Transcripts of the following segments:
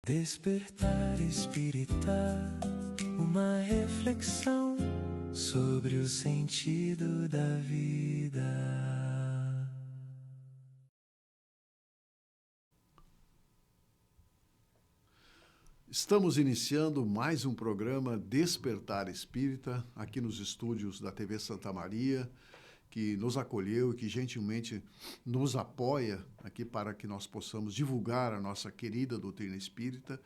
Despertar espírita, uma reflexão sobre o sentido da vida. Estamos iniciando mais um programa Despertar Espírita, aqui nos estúdios da TV Santa Maria, que nos acolheu e que gentilmente nos apoia aqui para que nós possamos divulgar a nossa querida doutrina espírita.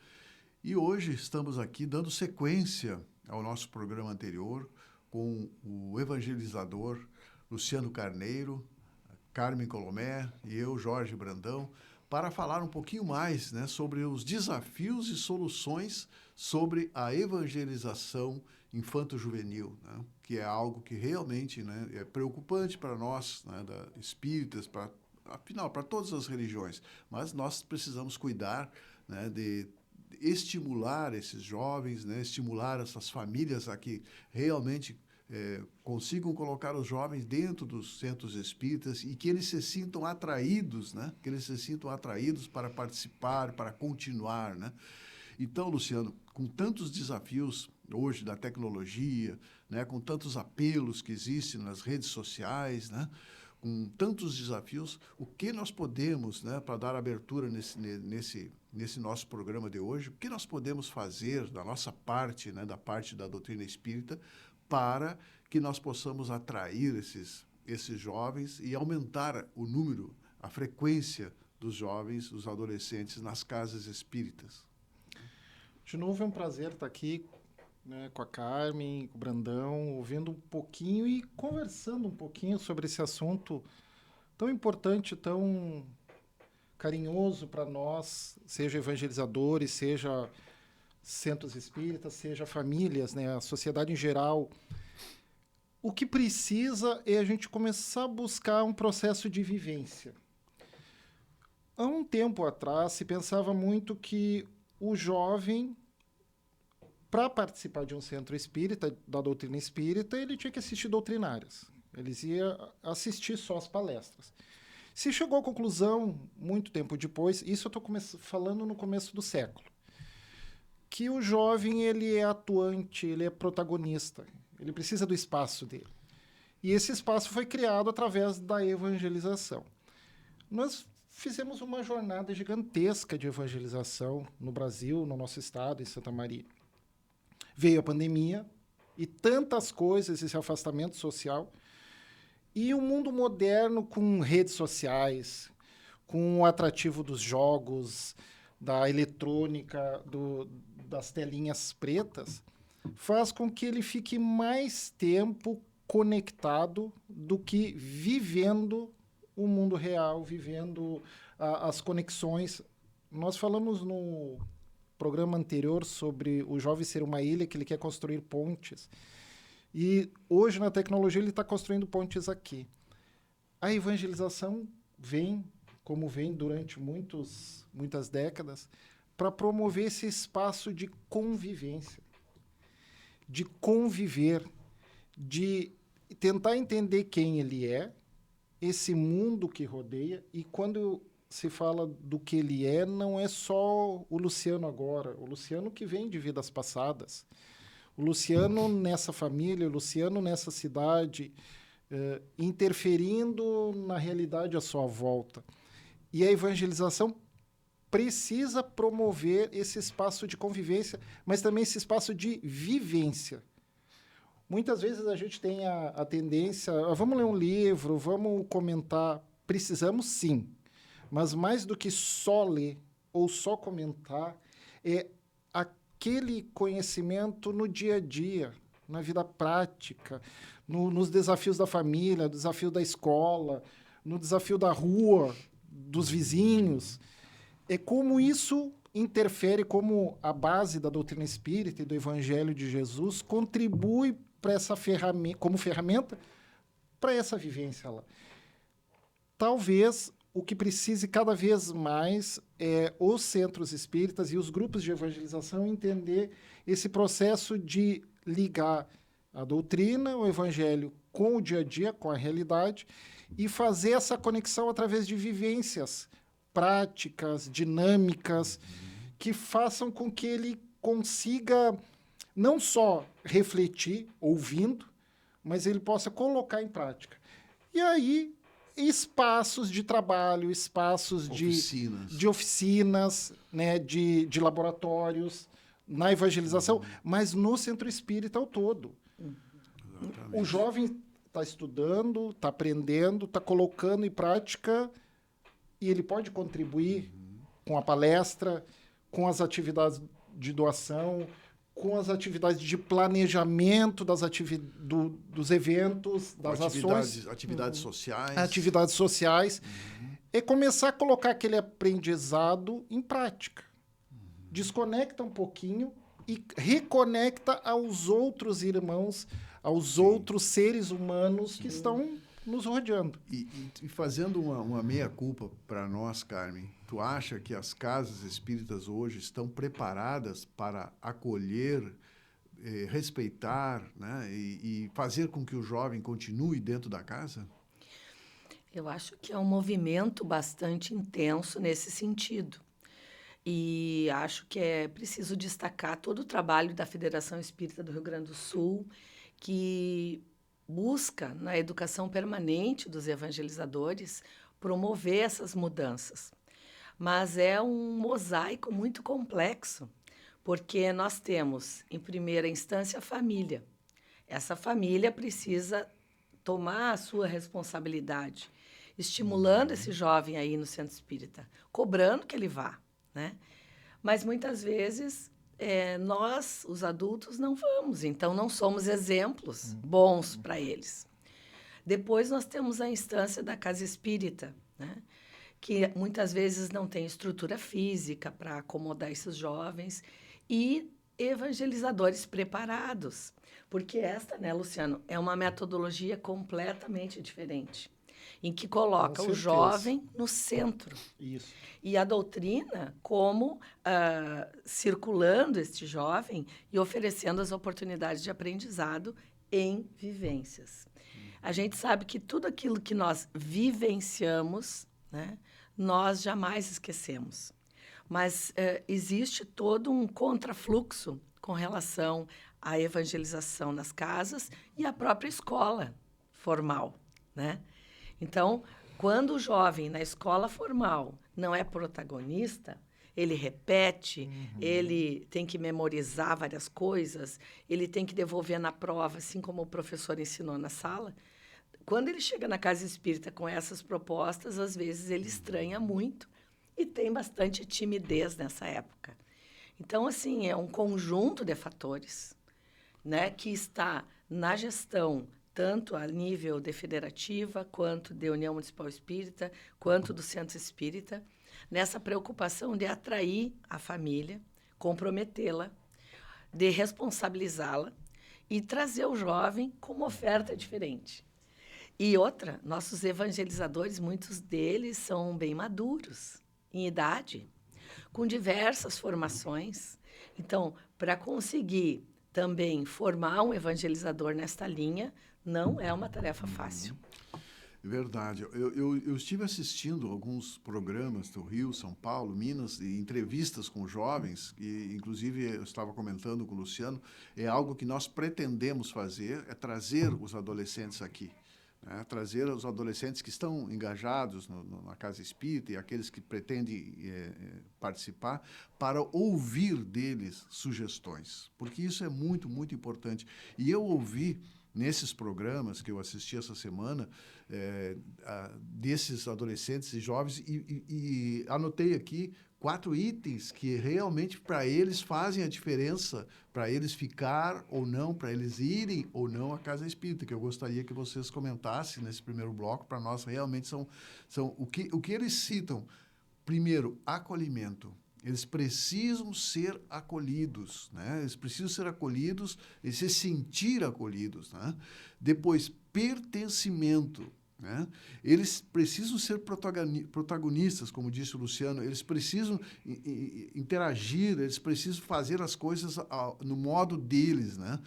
E hoje estamos aqui dando sequência ao nosso programa anterior com o evangelizador Luciano Carneiro, Carmen Colomé e eu, Jorge Brandão, para falar um pouquinho mais, né, sobre os desafios e soluções sobre a evangelização infanto-juvenil, né, que é algo que realmente, né, é preocupante para nós, né, espíritas, afinal, para todas as religiões. Mas nós precisamos cuidar, né, de estimular esses jovens, né, estimular essas famílias a que realmente consigam colocar os jovens dentro dos centros espíritas e que eles se sintam atraídos, né? Que eles se sintam atraídos para participar, para continuar, né? Então, Luciano, com tantos desafios hoje da tecnologia, né? Com tantos apelos que existem nas redes sociais, né? Com tantos desafios, o que nós podemos, né, para dar abertura nesse nosso programa de hoje, o que nós podemos fazer da nossa parte, né, da parte da doutrina espírita, para que nós possamos atrair esses jovens e aumentar o número, a frequência dos jovens, dos adolescentes nas casas espíritas. De novo é um prazer estar aqui, né, com a Carmen, com o Brandão, ouvindo um pouquinho e conversando um pouquinho sobre esse assunto tão importante, tão carinhoso para nós, seja evangelizadores, seja centros espíritas, seja famílias, né, a sociedade em geral. O que precisa é a gente começar a buscar um processo de vivência. Há um tempo atrás se pensava muito que o jovem, para participar de um centro espírita, da doutrina espírita, ele tinha que assistir doutrinárias. Eles iam assistir só as palestras. Se chegou à conclusão, muito tempo depois, isso eu estou falando no começo do século, que o jovem ele é atuante, ele é protagonista, ele precisa do espaço dele. E esse espaço foi criado através da evangelização. Nós fizemos uma jornada gigantesca de evangelização no Brasil, no nosso estado, em Santa Maria. Veio a pandemia e tantas coisas, esse afastamento social, e o mundo moderno com redes sociais, com o atrativo dos jogos, da eletrônica, das telinhas pretas, faz com que ele fique mais tempo conectado do que vivendo o mundo real, vivendo as conexões. Nós falamos no programa anterior sobre o jovem ser uma ilha, que ele quer construir pontes. E hoje, na tecnologia, ele está construindo pontes aqui. A evangelização vem, como vem durante muitas décadas, para promover esse espaço de convivência, de conviver, de tentar entender quem ele é, esse mundo que rodeia, e quando se fala do que ele é, não é só o Luciano agora, o Luciano que vem de vidas passadas, o Luciano nessa família, o Luciano nessa cidade, interferindo na realidade à sua volta. E a evangelização precisa promover esse espaço de convivência, mas também esse espaço de vivência. Muitas vezes a gente tem a tendência, vamos ler um livro, vamos comentar. Precisamos sim, mas mais do que só ler ou só comentar, é aquele conhecimento no dia a dia, na vida prática, nos desafios da família, no desafio da escola, no desafio da rua, dos vizinhos. É como isso interfere, como a base da doutrina espírita e do Evangelho de Jesus contribui para essa ferramenta, como ferramenta para essa vivência lá. Talvez o que precise cada vez mais é os centros espíritas e os grupos de evangelização entender esse processo de ligar a doutrina, o evangelho com o dia a dia, com a realidade, e fazer essa conexão através de vivências práticas, dinâmicas, que façam com que ele consiga não só refletir, ouvindo, mas ele possa colocar em prática. E aí, espaços de trabalho, espaços de oficinas, né, de laboratórios, na evangelização, mas no centro espírita ao todo. Exatamente. O jovem está estudando, está aprendendo, está colocando em prática e ele pode contribuir com a palestra, com as atividades de doação, com as atividades de planejamento dos eventos, das ações. Atividades sociais. Atividades sociais. É começar a colocar aquele aprendizado em prática. Desconecta um pouquinho e reconecta aos outros irmãos, aos outros seres humanos que estão nos rodeando. E fazendo uma meia-culpa para nós, Carmen, tu acha que as casas espíritas hoje estão preparadas para acolher, respeitar, né, e fazer com que o jovem continue dentro da casa? Eu acho que é um movimento bastante intenso nesse sentido. E acho que é preciso destacar todo o trabalho da Federação Espírita do Rio Grande do Sul, que busca, na educação permanente dos evangelizadores, promover essas mudanças. Mas é um mosaico muito complexo, porque nós temos, em primeira instância, a família. Essa família precisa tomar a sua responsabilidade, estimulando esse jovem aí no centro espírita, cobrando que ele vá, né? Mas, muitas vezes, nós, os adultos, não vamos, então não somos exemplos bons para eles. Depois nós temos a instância da casa espírita, né, que muitas vezes não tem estrutura física para acomodar esses jovens, e evangelizadores preparados, porque esta, né, Luciano, é uma metodologia completamente diferente, em que coloca o jovem no centro. Isso. E a doutrina como circulando este jovem e oferecendo as oportunidades de aprendizado em vivências. A gente sabe que tudo aquilo que nós vivenciamos, né, nós jamais esquecemos. Mas existe todo um contrafluxo com relação à evangelização nas casas e à própria escola formal, né? Então, quando o jovem na escola formal não é protagonista, ele repete, ele tem que memorizar várias coisas, ele tem que devolver na prova, assim como o professor ensinou na sala. Quando ele chega na casa espírita com essas propostas, às vezes ele estranha muito e tem bastante timidez nessa época. Então, assim, é um conjunto de fatores, né, que está na gestão, tanto a nível de federativa, quanto de União Municipal Espírita, quanto do Centro Espírita, nessa preocupação de atrair a família, comprometê-la, de responsabilizá-la e trazer o jovem com uma oferta diferente. E outra, nossos evangelizadores, muitos deles são bem maduros, em idade, com diversas formações. Então, para conseguir também formar um evangelizador nesta linha, não é uma tarefa fácil. Verdade. Eu estive assistindo alguns programas do Rio, São Paulo, Minas, e entrevistas com jovens, e inclusive eu estava comentando com o Luciano, é algo que nós pretendemos fazer, é trazer os adolescentes aqui. Né? Trazer os adolescentes que estão engajados na Casa Espírita e aqueles que pretendem participar, para ouvir deles sugestões, porque isso é muito, muito importante. E eu ouvi, nesses programas que eu assisti essa semana, desses adolescentes e jovens, e anotei aqui 4 itens que realmente para eles fazem a diferença, para eles ficar ou não, para eles irem ou não à Casa Espírita, que eu gostaria que vocês comentassem nesse primeiro bloco. Para nós realmente são o que eles citam. Primeiro, acolhimento. Eles precisam ser acolhidos, né? Eles precisam ser acolhidos e se sentir acolhidos, né? Depois, pertencimento. né? Eles precisam ser protagonistas, como disse o Luciano, eles precisam interagir, eles precisam fazer as coisas no modo deles, né?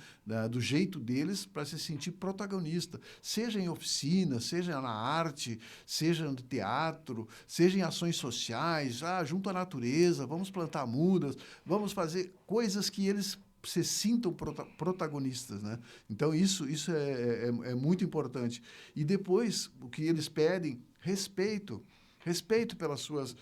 Do jeito deles, para se sentir protagonista, seja em oficina, seja na arte, seja no teatro, seja em ações sociais, junto à natureza, vamos plantar mudas, vamos fazer coisas que eles se sintam protagonistas, né? Então, isso é muito importante. E depois, o que eles pedem, respeito pelas suas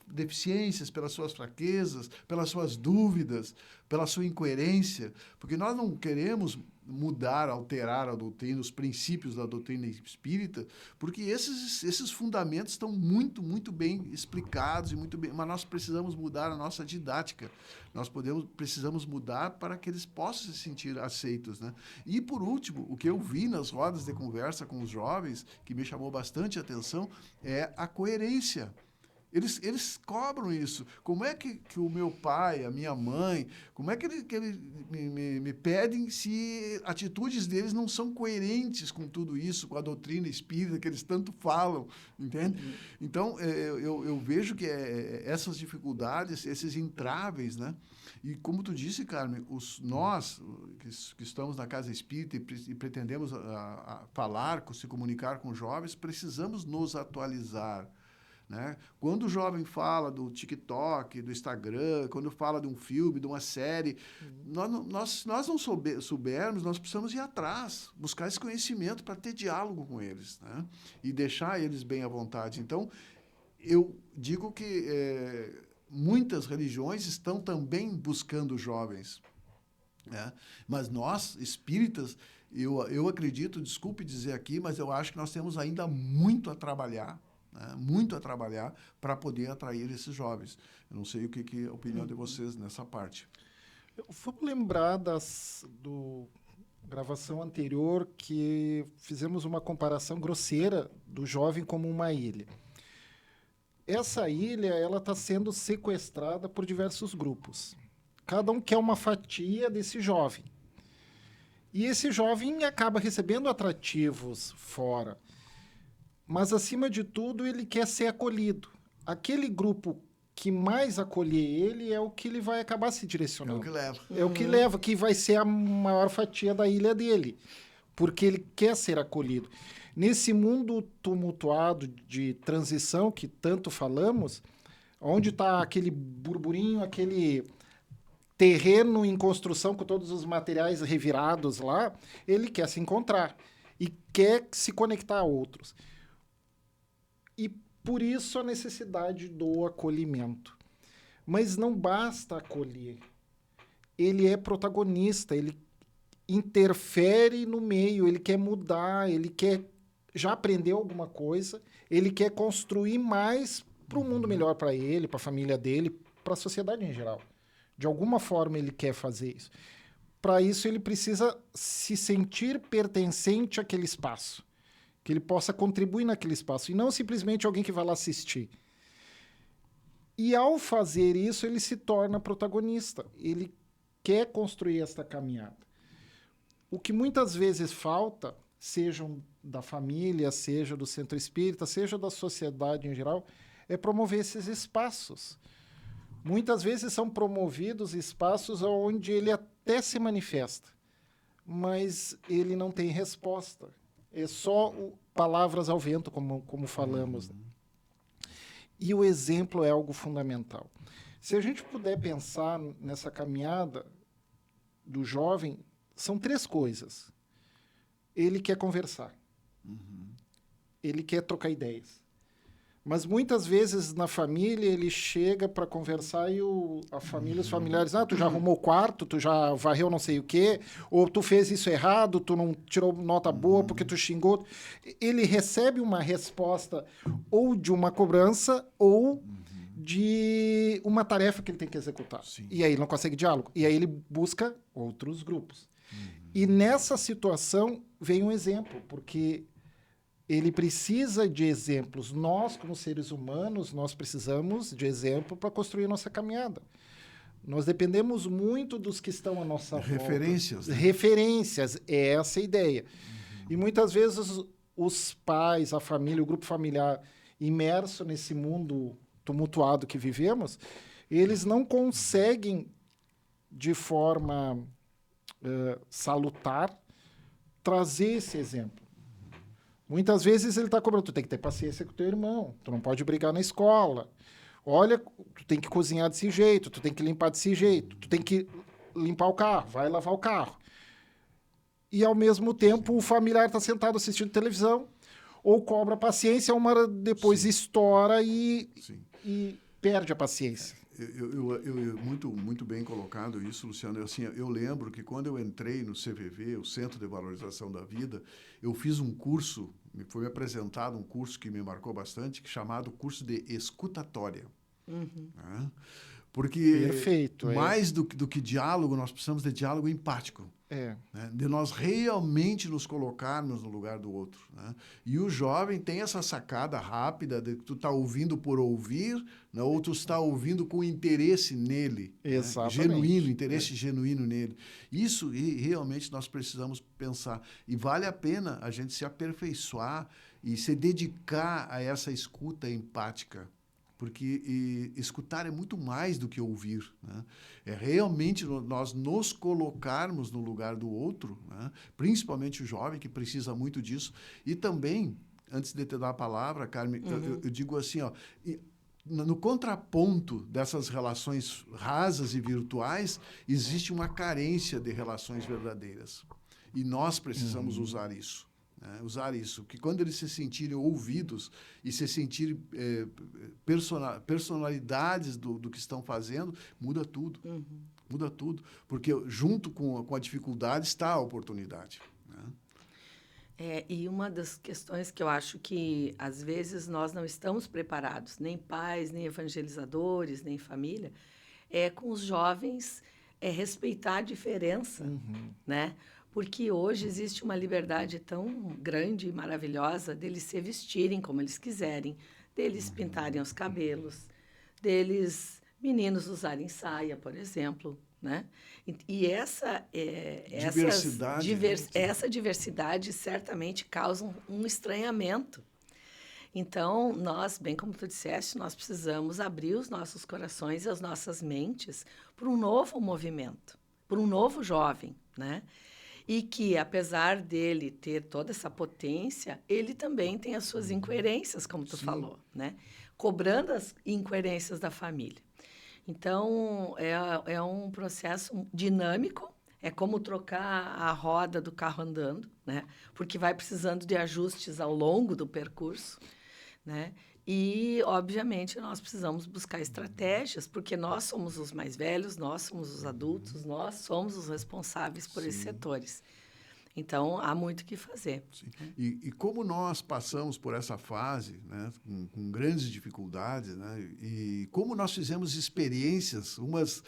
deficiências, pelas suas fraquezas, pelas suas dúvidas, pela sua incoerência, porque nós não queremos mudar, alterar a doutrina, os princípios da doutrina espírita, porque esses fundamentos estão muito, muito bem explicados e muito bem, mas nós precisamos mudar a nossa didática. Nós precisamos mudar para que eles possam se sentir aceitos, né? E, por último, o que eu vi nas rodas de conversa com os jovens, que me chamou bastante a atenção, é a coerência. Eles cobram isso. Como é que o meu pai, a minha mãe, como é que eles me pedem se atitudes deles não são coerentes com tudo isso, com a doutrina espírita que eles tanto falam, entende? Então, eu vejo que essas dificuldades, esses entraves, né? E como tu disse, Carmen, nós que estamos na Casa Espírita e pretendemos falar, se comunicar com jovens, precisamos nos atualizar, né? Quando o jovem fala do TikTok, do Instagram, quando fala de um filme, de uma série, nós não soubermos, nós precisamos ir atrás, buscar esse conhecimento para ter diálogo com eles, né? E deixar eles bem à vontade. Então, eu digo que muitas religiões estão também buscando jovens, né? Mas nós, espíritas, eu acredito, desculpe dizer aqui, mas eu acho que nós temos ainda muito a trabalhar, né? Muito a trabalhar para poder atrair esses jovens. Eu não sei o que é a opinião de vocês nessa parte. Vamos lembrar do gravação anterior que fizemos uma comparação grosseira do jovem como uma ilha. Essa ilha ela está sendo sequestrada por diversos grupos. Cada um quer uma fatia desse jovem. E esse jovem acaba recebendo atrativos fora. Mas, acima de tudo, ele quer ser acolhido. Aquele grupo que mais acolher ele é o que ele vai acabar se direcionando. É o que leva. É o que leva, que vai ser a maior fatia da ilha dele. Porque ele quer ser acolhido. Nesse mundo tumultuado de transição que tanto falamos, onde está aquele burburinho, aquele terreno em construção com todos os materiais revirados lá, ele quer se encontrar e quer se conectar a outros. E por isso a necessidade do acolhimento. Mas não basta acolher. Ele é protagonista, ele interfere no meio, ele quer mudar, ele quer já aprender alguma coisa, ele quer construir mais para um mundo melhor para ele, para a família dele, para a sociedade em geral. De alguma forma ele quer fazer isso. Para isso ele precisa se sentir pertencente àquele espaço, que ele possa contribuir naquele espaço, e não simplesmente alguém que vai lá assistir. E ao fazer isso, ele se torna protagonista. Ele quer construir esta caminhada. O que muitas vezes falta, sejam da família, seja do centro espírita, seja da sociedade em geral, é promover esses espaços. Muitas vezes são promovidos espaços onde ele até se manifesta, mas ele não tem resposta. É só palavras ao vento, como falamos. E o exemplo é algo fundamental. Se a gente puder pensar nessa caminhada do jovem, são 3 coisas. Ele quer conversar. Ele quer trocar ideias. Mas muitas vezes na família ele chega para conversar e os familiares, tu já arrumou o quarto, tu já varreu não sei o quê, ou tu fez isso errado, tu não tirou nota boa porque tu xingou. Ele recebe uma resposta ou de uma cobrança ou de uma tarefa que ele tem que executar. Sim. E aí ele não consegue diálogo. E aí ele busca outros grupos. E nessa situação vem um exemplo, porque ele precisa de exemplos. Nós, como seres humanos, nós precisamos de exemplo para construir a nossa caminhada. Nós dependemos muito dos que estão à nossa volta. Referências. Né? Referências, é essa a ideia. E muitas vezes os pais, a família, o grupo familiar imerso nesse mundo tumultuado que vivemos, eles não conseguem, de forma salutar, trazer esse exemplo. Muitas vezes ele está cobrando, tu tem que ter paciência com o teu irmão, tu não pode brigar na escola. Olha, tu tem que cozinhar desse jeito, tu tem que limpar desse jeito, tu tem que limpar o carro, vai lavar o carro. E, ao mesmo tempo, o familiar está sentado assistindo televisão, ou cobra paciência, uma hora depois Sim. estoura e perde a paciência. Muito bem colocado isso, Luciano. Eu lembro que quando eu entrei no CVV, o Centro de Valorização da Vida, eu fiz um curso, foi me apresentado um curso que me marcou bastante, chamado curso de escutatória. Né? Porque Perfeito, mais do que diálogo, nós precisamos de diálogo empático. Né? De nós realmente nos colocarmos no lugar do outro. Né? E o jovem tem essa sacada rápida de que tu está ouvindo por ouvir, né? Ou tu está ouvindo com interesse nele. Exatamente. Né? Genuíno, interesse genuíno nele. Isso realmente nós precisamos pensar. E vale a pena a gente se aperfeiçoar e se dedicar a essa escuta empática. Porque escutar é muito mais do que ouvir. Né? É realmente nós nos colocarmos no lugar do outro, né? Principalmente o jovem, que precisa muito disso. E também, antes de te dar a palavra, Carmen, eu digo assim, ó, no contraponto dessas relações rasas e virtuais, existe uma carência de relações verdadeiras. E nós precisamos usar isso. Usar isso, que quando eles se sentirem ouvidos e se sentirem personalidades do que estão fazendo, muda tudo. Muda tudo, porque junto com a dificuldade está a oportunidade. Né? E uma das questões que eu acho que, às vezes, nós não estamos preparados, nem pais, nem evangelizadores, nem família, é com os jovens respeitar a diferença, né? Porque hoje existe uma liberdade tão grande e maravilhosa deles se vestirem como eles quiserem, deles pintarem os cabelos, deles, meninos, usarem saia, por exemplo, né? E essa diversidade certamente causa um estranhamento. Então, nós, bem como tu disseste, nós precisamos abrir os nossos corações e as nossas mentes para um novo movimento, para um novo jovem, né? E que, apesar dele ter toda essa potência, ele também tem as suas incoerências, como tu falou, né? Cobrando as incoerências da família. Então, é um processo dinâmico, é como trocar a roda do carro andando, né? Porque vai precisando de ajustes ao longo do percurso, né? E, obviamente, nós precisamos buscar estratégias, porque nós somos os mais velhos, nós somos os adultos, nós somos os responsáveis por esses setores. Então, há muito o que fazer. Sim. E como nós passamos por essa fase, né, com grandes dificuldades, né, e como nós fizemos experiências, umas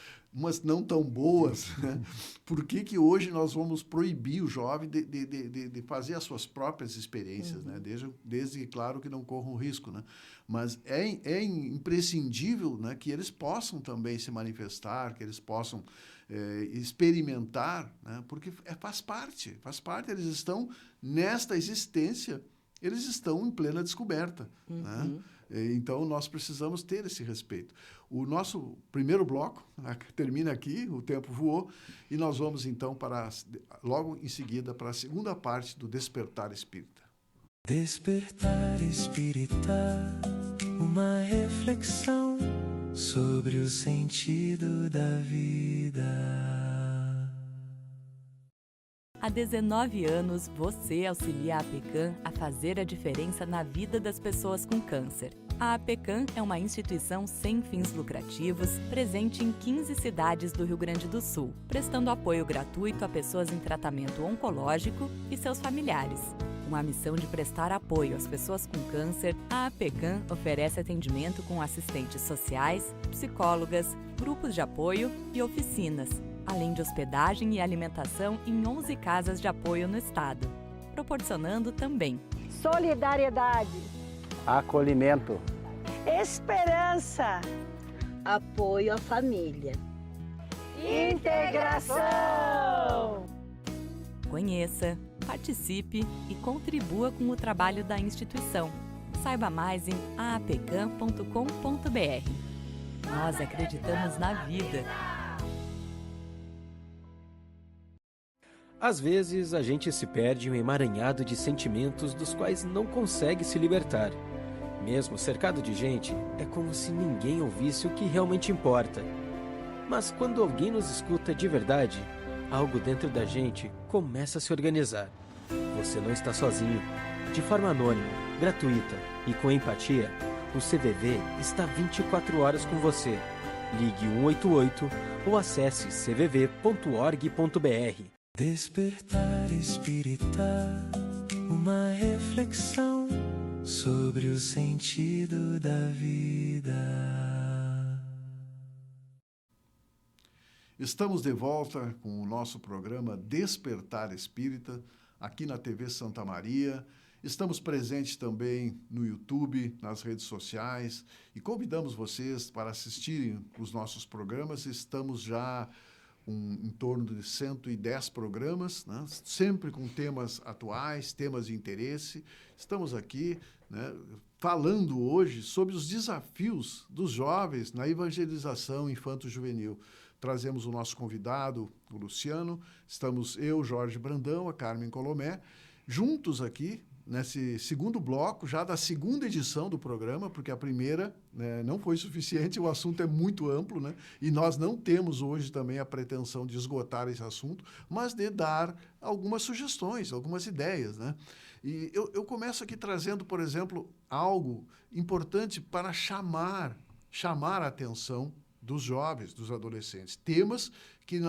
não tão boas, né, por que hoje nós vamos proibir o jovem de fazer as suas próprias experiências, né, desde claro, que não corram risco, né? Mas é imprescindível, né, que eles possam também se manifestar, que eles possam experimentar, né, porque faz parte, eles estão nesta existência, eles estão em plena descoberta. Né? Então, nós precisamos ter esse respeito. O nosso primeiro bloco termina aqui, o tempo voou, e nós vamos, então, logo em seguida, para a segunda parte do Despertar Espírita. Despertar Espírita, uma reflexão sobre o sentido da vida. Há 19 anos, você auxilia a APECAM a fazer a diferença na vida das pessoas com câncer. A APECAM é uma instituição sem fins lucrativos, presente em 15 cidades do Rio Grande do Sul, prestando apoio gratuito a pessoas em tratamento oncológico e seus familiares. Com a missão de prestar apoio às pessoas com câncer, a APECAM oferece atendimento com assistentes sociais, psicólogas, grupos de apoio e oficinas, além de hospedagem e alimentação em 11 casas de apoio no estado, proporcionando também solidariedade, acolhimento, esperança, apoio à família, integração. Conheça, Participe e contribua com o trabalho da instituição. Saiba mais em aapecan.com.br. Nós acreditamos na vida. Às vezes, a gente se perde em um emaranhado de sentimentos dos quais não consegue se libertar. Mesmo cercado de gente, é como se ninguém ouvisse o que realmente importa. Mas quando alguém nos escuta de verdade, algo dentro da gente começa a se organizar. Você não está sozinho. De forma anônima, gratuita e com empatia, o CVV está 24 horas com você. Ligue 188 ou acesse cvv.org.br. Despertar espírita, uma reflexão sobre o sentido da vida. Estamos de volta com o nosso programa Despertar Espírita, aqui na TV Santa Maria. Estamos presentes também no YouTube, nas redes sociais, e convidamos vocês para assistirem os nossos programas. Estamos já em torno de 110 programas, né? Sempre com temas atuais, temas de interesse. Estamos aqui, né, falando hoje sobre os desafios dos jovens na evangelização infanto-juvenil. Trazemos o nosso convidado, o Luciano. Estamos eu, Jorge Brandão, a Carmen Colomé, juntos aqui, nesse segundo bloco, já da segunda edição do programa, porque a primeira, né, não foi suficiente, o assunto é muito amplo, né? E nós não temos hoje também a pretensão de esgotar esse assunto, mas de dar algumas sugestões, algumas ideias, né? E eu começo aqui trazendo, por exemplo, algo importante para chamar a atenção dos jovens, dos adolescentes. Temas que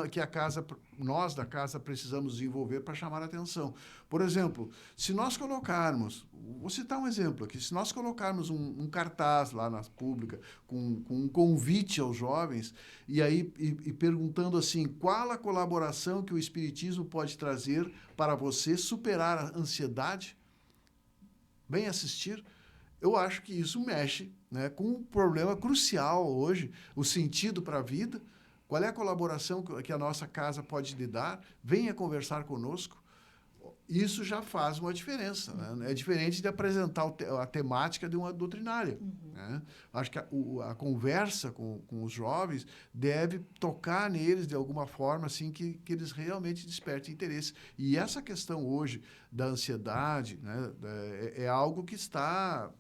nós da casa precisamos desenvolver para chamar a atenção. Por exemplo, se nós colocarmos, vou citar um exemplo aqui, se nós colocarmos um cartaz lá na pública com um convite aos jovens e perguntando assim, qual a colaboração que o Espiritismo pode trazer para você superar a ansiedade? Vem assistir. Eu acho que isso mexe, né, com um problema crucial hoje, o sentido para a vida. Qual é a colaboração que a nossa casa pode lhe dar? Venha conversar conosco. Isso já faz uma diferença, né? É diferente de apresentar a temática de uma doutrinária. Né? Acho que a conversa com os jovens deve tocar neles de alguma forma assim que eles realmente despertem interesse. E essa questão hoje da ansiedade, né, é algo que está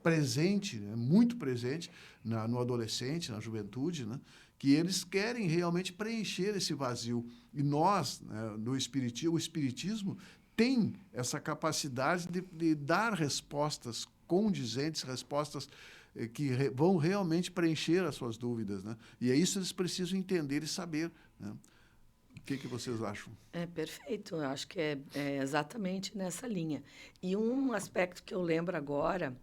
presente, né, muito presente no adolescente, na juventude, né, que eles querem realmente preencher esse vazio. E nós, né, o Espiritismo tem essa capacidade de dar respostas condizentes, respostas que vão realmente preencher as suas dúvidas. Né? E é isso que eles precisam entender e saber. Né? O que vocês acham? É perfeito, eu acho que é exatamente nessa linha. E um aspecto que eu lembro agora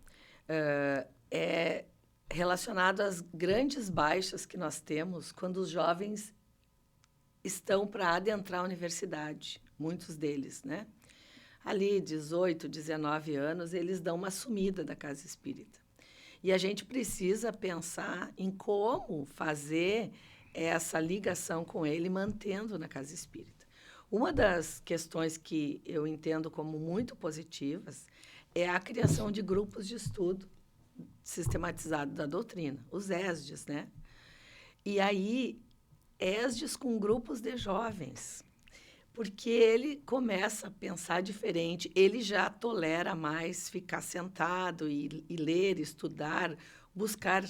é relacionado às grandes baixas que nós temos quando os jovens estão para adentrar a universidade, muitos deles, né? Ali, 18, 19 anos, eles dão uma sumida da casa espírita. E a gente precisa pensar em como fazer essa ligação com ele, mantendo na casa espírita. Uma das questões que eu entendo como muito positivas é a criação de grupos de estudo sistematizado da doutrina, os ESDs, né? E aí, ESDs com grupos de jovens, porque ele começa a pensar diferente, ele já tolera mais ficar sentado e ler, estudar, buscar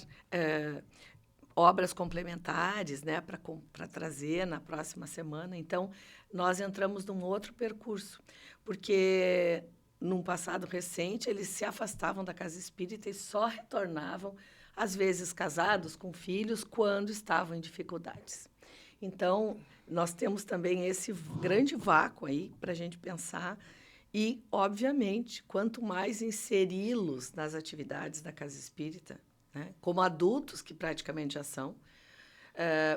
obras complementares, né, para trazer na próxima semana. Então, nós entramos num outro percurso, porque num passado recente, eles se afastavam da casa espírita e só retornavam, às vezes casados, com filhos, quando estavam em dificuldades. Então, nós temos também esse grande vácuo aí para a gente pensar e, obviamente, quanto mais inseri-los nas atividades da casa espírita, né, como adultos que praticamente já são,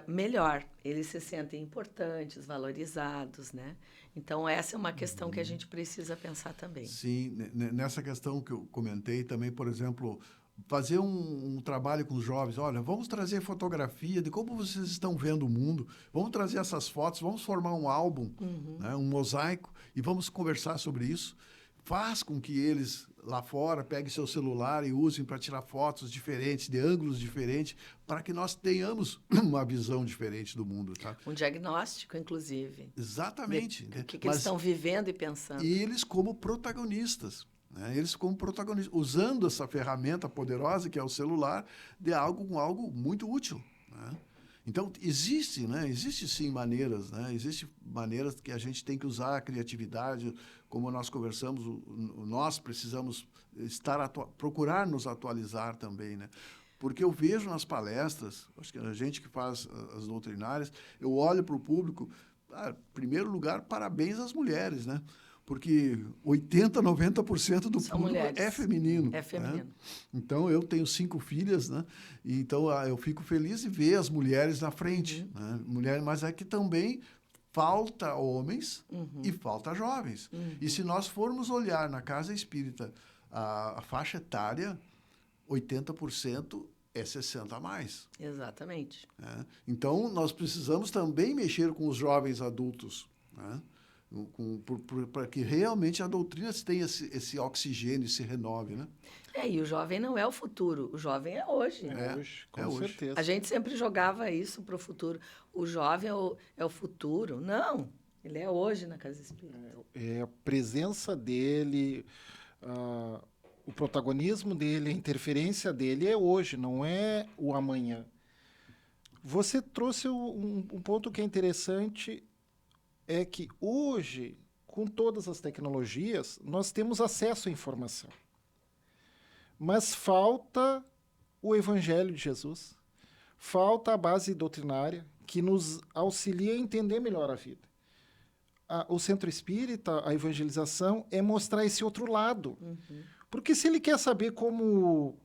melhor. Eles se sentem importantes, valorizados, né? Então, essa é uma questão que a gente precisa pensar também. Sim, nessa questão que eu comentei também, por exemplo, fazer um trabalho com os jovens. Olha, vamos trazer fotografia de como vocês estão vendo o mundo. Vamos trazer essas fotos, vamos formar um álbum, né, um mosaico, e vamos conversar sobre isso. Faz com que eles, lá fora, peguem seu celular e usem para tirar fotos diferentes, de ângulos diferentes, para que nós tenhamos uma visão diferente do mundo. Tá? Um diagnóstico, inclusive. Exatamente. O que eles estão vivendo e pensando. E eles como protagonistas. Eles como protagonistas, usando essa ferramenta poderosa que é o celular, de algo muito útil. Né? Então, existe sim maneiras, existem maneiras que a gente tem que usar a criatividade, como nós conversamos, nós precisamos procurar nos atualizar também, né? Porque eu vejo nas palestras, acho que a gente que faz as doutrinárias, eu olho para o público, em primeiro lugar, parabéns às mulheres, né? Porque 80%, 90% do São público mulheres. é feminino. É feminino. Né? Então, eu tenho 5 filhas, né? Então, eu fico feliz de ver as mulheres na frente. Né? Mas é que também falta homens e falta jovens. E se nós formos olhar na casa espírita a faixa etária, 80% é 60 a mais. Exatamente. Né? Então, nós precisamos também mexer com os jovens adultos, né? Para que realmente a doutrina tenha esse oxigênio, se renove, né? E o jovem não é o futuro, o jovem é hoje. Com certeza. A gente sempre jogava isso para o futuro. O jovem é o futuro. Não, ele é hoje na casa espírita. É a presença dele, o protagonismo dele, a interferência dele é hoje, não é o amanhã. Você trouxe um ponto que é interessante, é que hoje, com todas as tecnologias, nós temos acesso à informação. Mas falta o Evangelho de Jesus, falta a base doutrinária que nos auxilia a entender melhor a vida. O centro espírita, a evangelização, é mostrar esse outro lado. Porque se ele quer saber como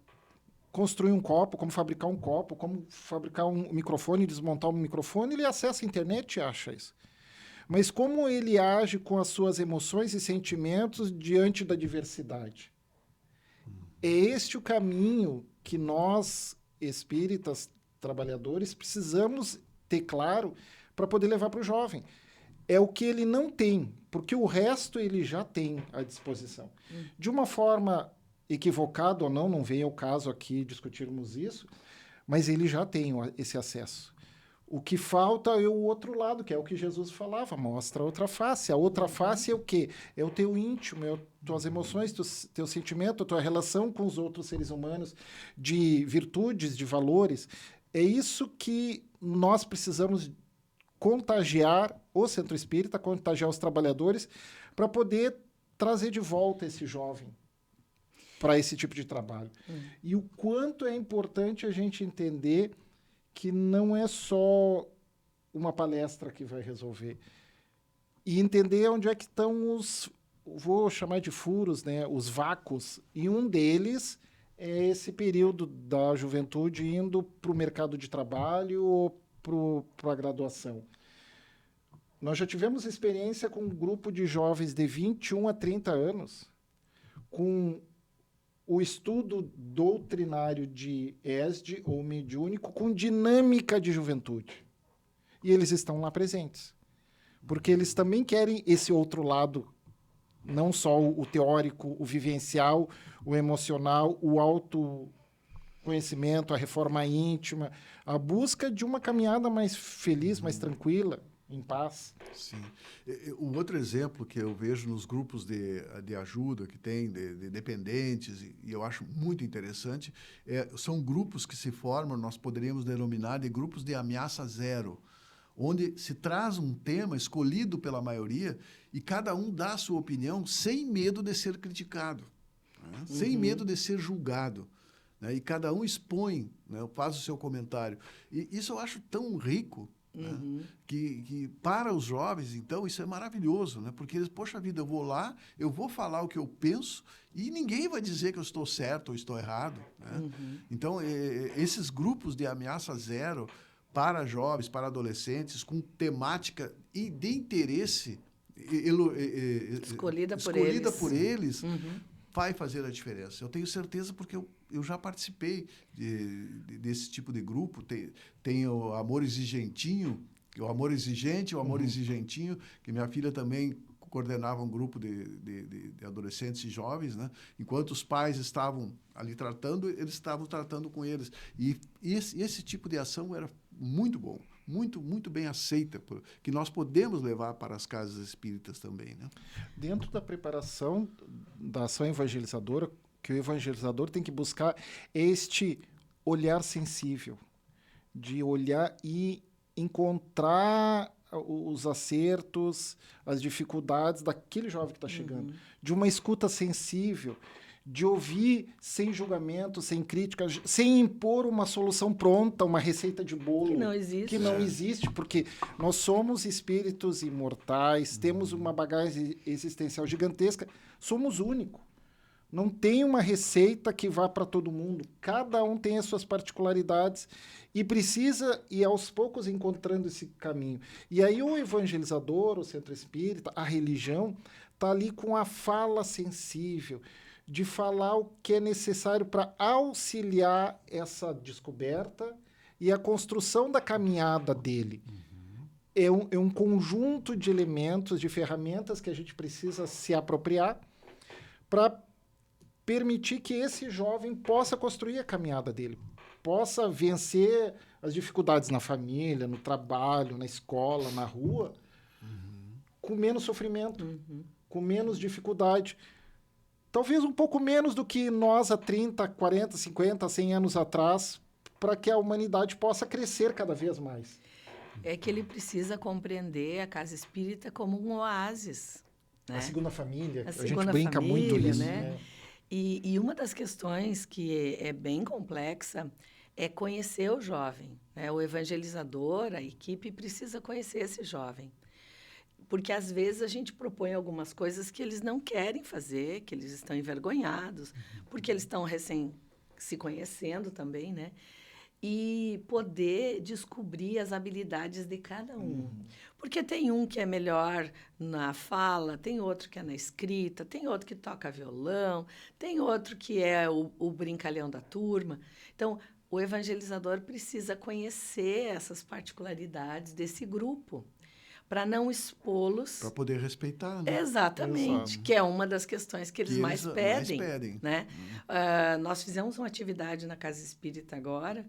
construir um copo, como fabricar um copo, como fabricar um microfone, desmontar um microfone, ele acessa a internet e acha isso. Mas como ele age com as suas emoções e sentimentos diante da diversidade? É este o caminho que nós, espíritas, trabalhadores, precisamos ter claro para poder levar para o jovem. É o que ele não tem, porque o resto ele já tem à disposição. De uma forma equivocada ou não vem ao caso aqui discutirmos isso, mas ele já tem esse acesso. O que falta é o outro lado, que é o que Jesus falava, mostra a outra face. A outra face é o quê? É o teu íntimo, é tuas emoções, teu sentimento, a tua relação com os outros seres humanos, de virtudes, de valores. É isso que nós precisamos contagiar o centro espírita, contagiar os trabalhadores, para poder trazer de volta esse jovem para esse tipo de trabalho. E o quanto é importante a gente entender que não é só uma palestra que vai resolver. E entender onde é que estão vou chamar de furos, né, os vácuos. E um deles é esse período da juventude indo para o mercado de trabalho ou para a graduação. Nós já tivemos experiência com um grupo de jovens de 21 a 30 anos, com o estudo doutrinário de ESD ou mediúnico com dinâmica de juventude. E eles estão lá presentes. Porque eles também querem esse outro lado, não só o teórico, o vivencial, o emocional, o autoconhecimento, a reforma íntima, a busca de uma caminhada mais feliz, mais tranquila, em paz. Sim. Um outro exemplo que eu vejo nos grupos de ajuda que tem, de dependentes, e eu acho muito interessante, são grupos que se formam, nós poderíamos denominar de grupos de ameaça zero, onde se traz um tema escolhido pela maioria e cada um dá a sua opinião sem medo de ser criticado, né? Sem medo de ser julgado. Né? E cada um expõe, né? Faz o seu comentário. E isso eu acho tão rico, né? Que para os jovens, então, isso é maravilhoso, né? Porque eles, poxa vida, eu vou lá, eu vou falar o que eu penso e ninguém vai dizer que eu estou certo ou estou errado. Né? Então, esses grupos de ameaça zero para jovens, para adolescentes, com temática e de interesse escolhida por eles vai fazer a diferença. Eu tenho certeza porque eu já participei desse tipo de grupo. Tem o Amor Exigentinho, o Amor Exigente, o Amor Exigentinho, que minha filha também coordenava um grupo de adolescentes e jovens, né? Enquanto os pais estavam ali tratando, eles estavam tratando com eles. E esse tipo de ação era muito bom, muito bem aceita, que nós podemos levar para as casas espíritas também, né? Dentro da preparação da ação evangelizadora, que o evangelizador tem que buscar este olhar sensível, de olhar e encontrar os acertos, as dificuldades daquele jovem que está chegando, de uma escuta sensível, de ouvir sem julgamento, sem crítica, sem impor uma solução pronta, uma receita de bolo. Que não existe. Que não existe, porque nós somos espíritos imortais, temos uma bagagem existencial gigantesca, somos únicos. Não tem uma receita que vá para todo mundo. Cada um tem as suas particularidades e precisa ir aos poucos encontrando esse caminho. E aí o evangelizador, o centro espírita, a religião, está ali com a fala sensível, de falar o que é necessário para auxiliar essa descoberta e a construção da caminhada dele. É um conjunto de elementos, de ferramentas que a gente precisa se apropriar para permitir que esse jovem possa construir a caminhada dele, possa vencer as dificuldades na família, no trabalho, na escola, na rua, com menos sofrimento, com menos dificuldade. Talvez um pouco menos do que nós há 30, 40, 50, 100 anos atrás, para que a humanidade possa crescer cada vez mais. É que ele precisa compreender a casa espírita como um oásis. Né? A segunda família, A gente segunda brinca família, muito nisso. Né? E uma das questões que é bem complexa é conhecer o jovem. Né? O evangelizador, a equipe, precisa conhecer esse jovem. Porque, às vezes, a gente propõe algumas coisas que eles não querem fazer, que eles estão envergonhados, porque eles estão recém se conhecendo também, né? E poder descobrir as habilidades de cada um. Porque tem um que é melhor na fala, tem outro que é na escrita, tem outro que toca violão, tem outro que é o brincalhão da turma. Então, o evangelizador precisa conhecer essas particularidades desse grupo, para não expô-los. Para poder respeitar, né? Exatamente, que é uma das questões que eles mais pedem. Né? Nós fizemos uma atividade na Casa Espírita agora,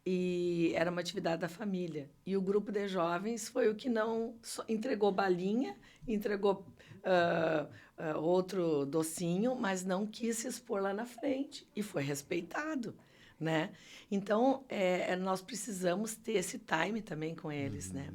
e era uma atividade da família. E o grupo de jovens foi o que não entregou balinha, entregou outro docinho, mas não quis se expor lá na frente. E foi respeitado. Né? Então, nós precisamos ter esse time também com eles. Né?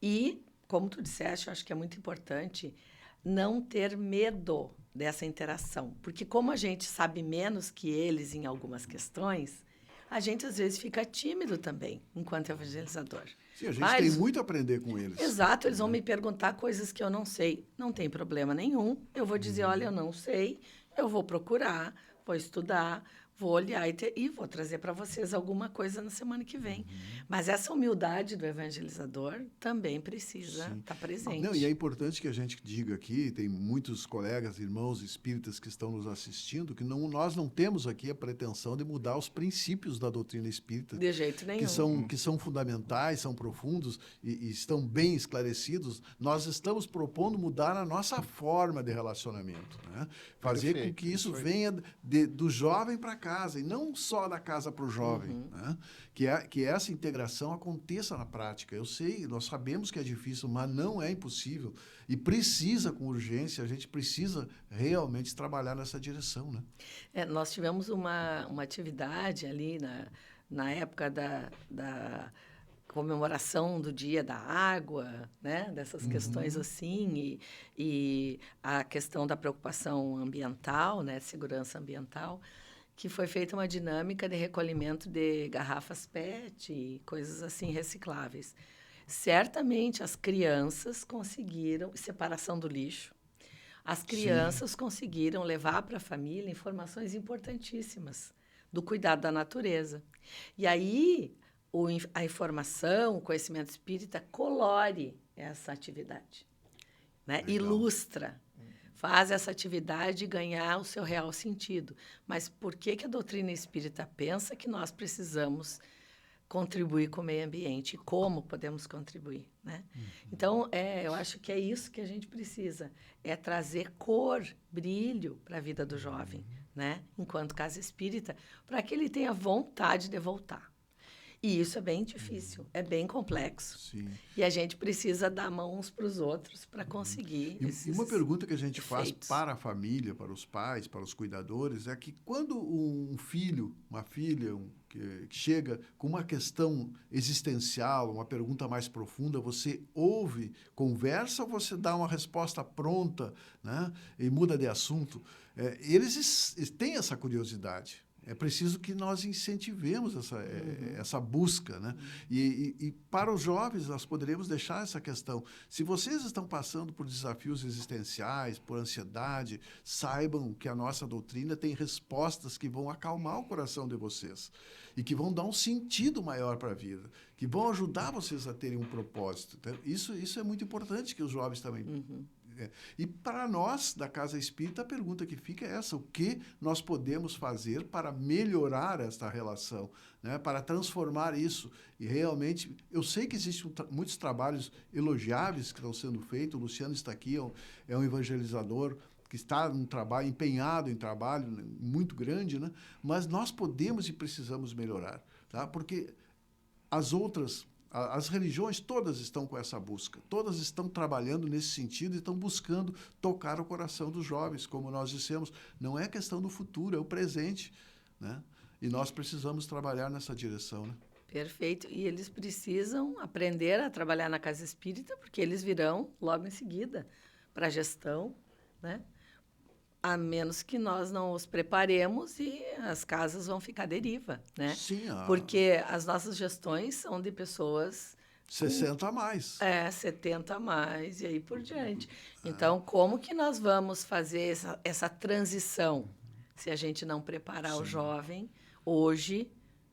E, como tu disseste, eu acho que é muito importante não ter medo dessa interação. Porque como a gente sabe menos que eles em algumas questões, a gente, às vezes, fica tímido também, enquanto evangelizador. Sim, a gente tem muito a aprender com eles. Exato, eles vão me perguntar coisas que eu não sei. Não tem problema nenhum. Eu vou dizer, olha, eu não sei, eu vou procurar, vou estudar, vou olhar e vou trazer para vocês alguma coisa na semana que vem. Mas essa humildade do evangelizador também precisa estar presente. Não, e é importante que a gente diga aqui, tem muitos colegas, irmãos espíritas que estão nos assistindo, que nós não temos aqui a pretensão de mudar os princípios da doutrina espírita. De jeito nenhum. Que são fundamentais, são profundos e estão bem esclarecidos. Nós estamos propondo mudar a nossa forma de relacionamento. Né? Fazer com que isso venha do jovem para casa, e não só da casa para o jovem. Né? Que essa integração aconteça na prática. Eu sei, nós sabemos que é difícil, mas não é impossível. E precisa, com urgência, a gente precisa realmente trabalhar nessa direção. Né? Nós tivemos uma atividade ali na época da comemoração do Dia da Água, né? Dessas questões assim, e a questão da preocupação ambiental, né? Segurança ambiental, que foi feita uma dinâmica de recolhimento de garrafas PET e coisas assim recicláveis. Certamente as crianças conseguiram, separação do lixo, as crianças conseguiram levar para a família informações importantíssimas do cuidado da natureza. E aí a informação, o conhecimento espírita colore essa atividade, né? Ilustra. faz essa atividade ganhar o seu real sentido. Mas por que a doutrina espírita pensa que nós precisamos contribuir com o meio ambiente e como podemos contribuir, né? Então, eu acho que é isso que a gente precisa, é trazer cor, brilho para a vida do jovem, né? Enquanto casa espírita, para que ele tenha vontade de voltar. E isso é bem difícil, é bem complexo. Sim. E a gente precisa dar mão uns para os outros para conseguir E uma pergunta que a gente faz efeitos. para a família, para os pais, para os cuidadores, é que quando um filho, uma filha, que chega com uma questão existencial, uma pergunta mais profunda, você ouve, conversa ou você dá uma resposta pronta, né, e muda de assunto? Eles têm essa curiosidade. É preciso que nós incentivemos essa busca, né? E para os jovens, nós poderíamos deixar essa questão. Se vocês estão passando por desafios existenciais, por ansiedade, saibam que a nossa doutrina tem respostas que vão acalmar o coração de vocês e que vão dar um sentido maior para a vida, que vão ajudar vocês a terem um propósito. Então, isso é muito importante que os jovens também... E para nós, da Casa Espírita, a pergunta que fica é essa: o que nós podemos fazer para melhorar esta relação, né? Para transformar isso? E realmente, eu sei que existem muitos trabalhos elogiáveis que estão sendo feitos. O Luciano está aqui, é um evangelizador que está num trabalho, empenhado em trabalho muito grande, né? Mas nós podemos e precisamos melhorar, tá? Porque as religiões todas estão com essa busca, todas estão trabalhando nesse sentido e estão buscando tocar o coração dos jovens, como nós dissemos. Não é questão do futuro, é o presente, né? E nós precisamos trabalhar nessa direção, né? Perfeito. E eles precisam aprender a trabalhar na Casa Espírita, porque eles virão logo em seguida para a gestão, né? A menos que nós não os preparemos e as casas vão ficar à deriva, né? Sim. Porque as nossas gestões são de pessoas... 60 a mais. 70 a mais e aí por diante. Então, como que nós vamos fazer essa transição se a gente não preparar o jovem hoje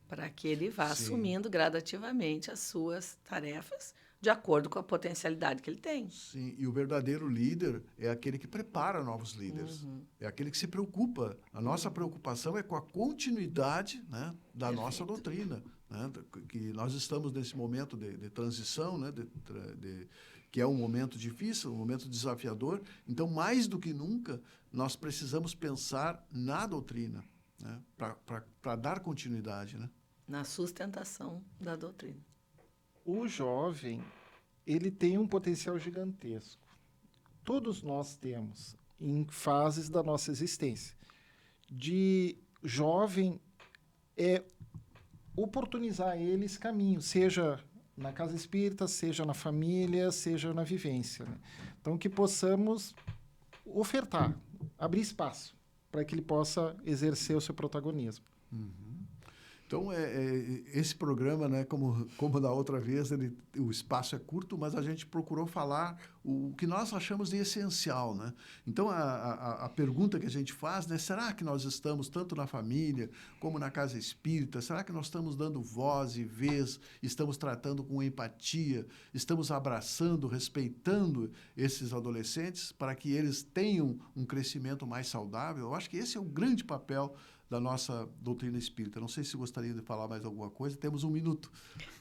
para que ele vá assumindo gradativamente as suas tarefas de acordo com a potencialidade que ele tem? Sim, e o verdadeiro líder é aquele que prepara novos líderes. É aquele que se preocupa. A nossa preocupação é com a continuidade, né, da nossa doutrina, né, que nós estamos nesse momento de transição, né, que é um momento difícil, um momento desafiador. Então, mais do que nunca, nós precisamos pensar na doutrina, né, para dar continuidade, né? Na sustentação da doutrina. O jovem, ele tem um potencial gigantesco. Todos nós temos, em fases da nossa existência. De jovem é oportunizar ele esse caminho, seja na casa espírita, seja na família, seja na vivência, né? Então, que possamos ofertar, abrir espaço para que ele possa exercer o seu protagonismo. Então, esse programa, né, como da outra vez, o espaço é curto, mas a gente procurou falar o que nós achamos de essencial, né? Então, a pergunta que a gente faz, né, será que nós estamos, tanto na família como na casa espírita, será que nós estamos dando voz e vez, estamos tratando com empatia, estamos abraçando, respeitando esses adolescentes para que eles tenham um crescimento mais saudável? Eu acho que esse é o grande papel da nossa doutrina espírita. Não sei se gostaria de falar mais alguma coisa. Temos 1 minuto.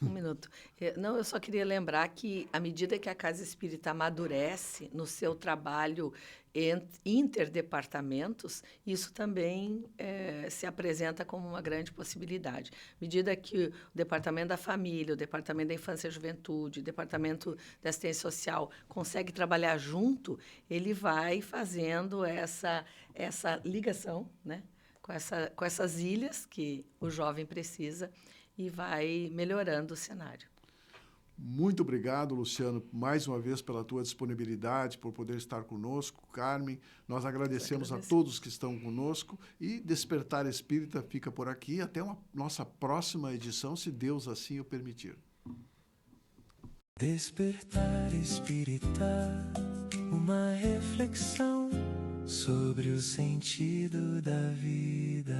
1 minuto. Não, eu só queria lembrar que, à medida que a Casa Espírita amadurece no seu trabalho interdepartamentos, isso também se apresenta como uma grande possibilidade. À medida que o Departamento da Família, o Departamento da Infância e Juventude, o Departamento da Assistência Social consegue trabalhar junto, ele vai fazendo essa ligação, né, com essas ilhas que o jovem precisa e vai melhorando o cenário. Muito obrigado, Luciano, mais uma vez pela tua disponibilidade, por poder estar conosco. Carmen, nós agradecemos a todos que estão conosco e Despertar Espírita fica por aqui. Até uma nossa próxima edição, se Deus assim o permitir. Despertar Espírita, uma reflexão sobre o sentido da vida.